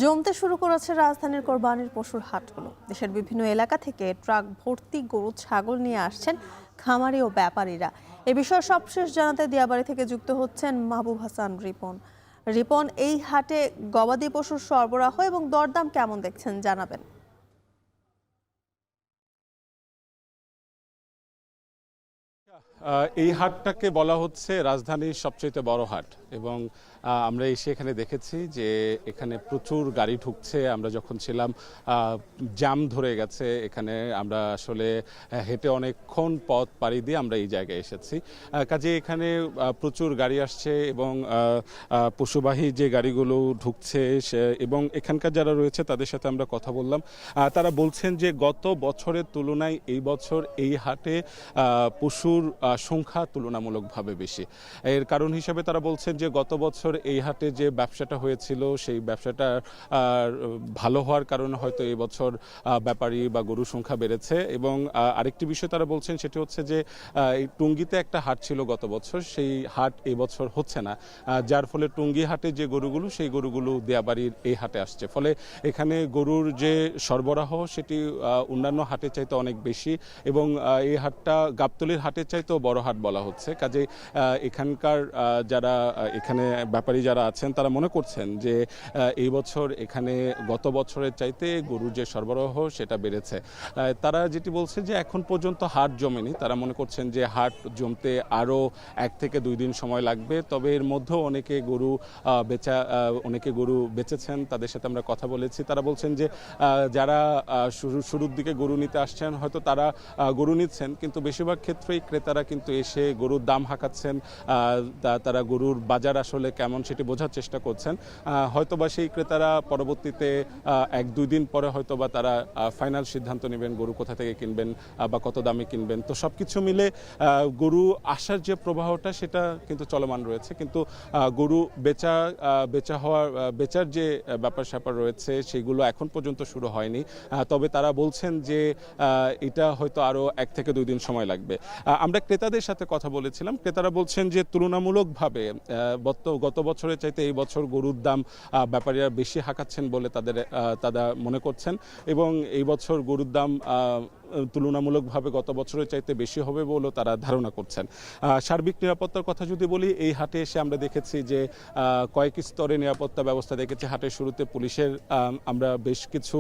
জমতে শুরু করেছে রাজধানীর কোরবানির পশুর হাটগুলো। দেশের বিভিন্ন এলাকা থেকে ট্রাক ভর্তি গরু ছাগল নিয়ে আসছেন খামারি ও ব্যাপারীরা। এ বিষয়ে সবশেষ জানাতে দিয়াবাড়ি থেকে যুক্ত হচ্ছেন মাহবুব হাসান রিপন। রিপন, এই হাটে গবাদি পশুর সরবরাহ এবং দরদাম কেমন দেখছেন জানাবেন। এই হাটটাকে বলা হচ্ছে রাজধানীর সবচেয়ে বড় হাট এবং আমরা এসে এখানে দেখেছি যে এখানে প্রচুর গাড়ি ঢুকছে। আমরা যখন ছিলাম জ্যাম ধরে গেছে এখানে, আমরা আসলে হেঁটে অনেকক্ষণ পথ পাড়ি দিয়ে আমরা এই জায়গায় এসেছি। কাজে এখানে প্রচুর গাড়ি আসছে এবং পশুবাহী যে গাড়িগুলো ঢুকছে এবং এখানকার যারা রয়েছে তাদের সাথে আমরা কথা বললাম। তারা বলছেন যে গত বছরের তুলনায় এই বছর এই হাটে পশুর সংখ্যা তুলনামূলকভাবে বেশি। এর কারণ হিসেবে তারা বলছেন যে গত বছর এই হাটে যে ব্যবসাটা হয়েছিল সেই ব্যবসাটা ভালো হওয়ার কারণে হয়তো এই বছর ব্যাপারী বা গরুর সংখ্যা বেড়েছে। এবং আরেকটি বিষয় তারা বলছেন সেটি হচ্ছে যে এই টুঙ্গিতে একটা হাট ছিল গত বছর, সেই হাট এই বছর হচ্ছে না, যার ফলে টুঙ্গি হাটে যে গরুগুলো সেই গরুগুলো দিয়াবাড়ির এই হাটে আসছে। ফলে এখানে গরুর যে সরবরাহ সেটি অন্যান্য হাটের চাইতে অনেক বেশি এবং এই হাটটা গাবতলীর হাটের চাইতেও বড় হাট বলা হচ্ছে। কাজে এখানকার যারা এখানে ব্যাপারী যারা আছেন তারা মনে করছেন যে এই বছর এখানে গত বছরের চাইতে গরুর যে সরবরাহ সেটা বেড়েছে। তারা যেটি বলছে যে এখন পর্যন্ত হাট জমেনি, তারা মনে করছেন যে হাট জমতে আরও 1 থেকে 2 দিন সময় লাগবে। তবে এর মধ্যেও অনেকে গরু বেচেছেন, তাদের সাথে আমরা কথা বলেছি। তারা বলছেন যে যারা শুরুর দিকে গরু নিতে আসছেন হয়তো তারা গরু নিচ্ছেন, কিন্তু বেশিরভাগ ক্ষেত্রেই ক্রেতারা কিন্তু এসে গরুর দাম হাঁকাচ্ছেন, তারা গরুর বাজার আসলে কেমন সেটি বোঝার চেষ্টা করছেন। হয়তোবা সেই ক্রেতারা পরবর্তীতে 1-2 দিন পরে হয়তোবা তারা ফাইনাল সিদ্ধান্ত নেবেন গরু কোথা থেকে কিনবেন বা কত দামে কিনবেন। তো সবকিছু মিলে গরু আসার যে প্রবাহটা সেটা কিন্তু চলমান রয়েছে, কিন্তু গরু বেচার যে ব্যাপার স্যাপার রয়েছে সেগুলো এখন পর্যন্ত শুরু হয়নি। তবে তারা বলছেন যে এটা হয়তো আরও 1 থেকে 2 দিন সময় লাগবে। আমরা ক্রেতাদের সাথে কথা বলেছিলাম, ক্রেতারা বলছেন যে তুলনামূলকভাবে গত বছরের চাইতে এই বছর গরুর দাম ব্যাপারীরা বেশি হাঁকাচ্ছেন বলে তারা মনে করছেন এবং এই বছর গরুর দাম তুলনামূলকভাবে গত বছরের চাইতে বেশি হবে বলেও তারা ধারণা করছেন। সার্বিক নিরাপত্তার কথা যদি বলি, এই হাটে এসে আমরা দেখেছি যে কয়েক স্তরে নিরাপত্তা ব্যবস্থা দেখেছি। হাটের শুরুতে পুলিশের আমরা বেশ কিছু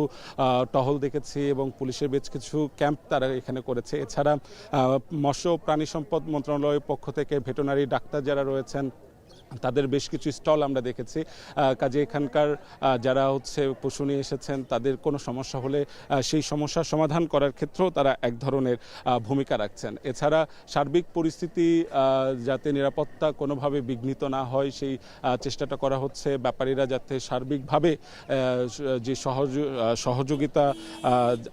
টহল দেখেছি এবং পুলিশের বেশ কিছু ক্যাম্প তারা এখানে করেছে। এছাড়া মৎস্য প্রাণী সম্পদ মন্ত্রণালয়ের পক্ষ থেকে ভেটেরিনারি ডাক্তার যারা রয়েছেন তাদের বেশ কিছু স্টল আমরা দেখেছি। কাজে এখানকার যারা পশু নিয়ে এসেছেন তাদের কোনো সমস্যা হলে সেই সমস্যার সমাধান করার ক্ষেত্রেও তারা এক ধরনের ভূমিকা রাখছেন। এছাড়া সার্বিক পরিস্থিতি যাতে নিরাপত্তা কোনোভাবে বিঘ্নিত না হয় সেই চেষ্টাটা করা হচ্ছে। ব্যাপারীরা যাতে সার্বিকভাবে যে সহযোগিতা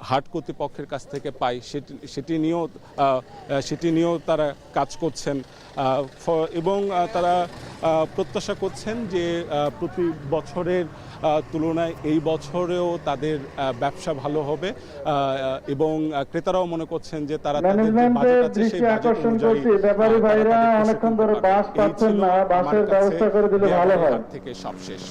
হাট কর্তৃপক্ষের কাছ থেকে পায় সেটি নিয়েও তারা কাজ করছেন এবং তারা প্রত্যাশা করছেন যে প্রতি বছরের তুলনায় এই বছরেও তাদের ব্যবসা ভালো হবে এবং ক্রেতারাও মনে করছেন যে তারা তাদের যে বাজেট আছে সেই বাজেট অনুযায়ী ব্যাপারী ভাইরা অনেকক্ষণ ধরে বাস পাচ্ছেন না, বাসের ব্যবস্থা করে দিলে ভালো হয়। থেকে সবশেষ।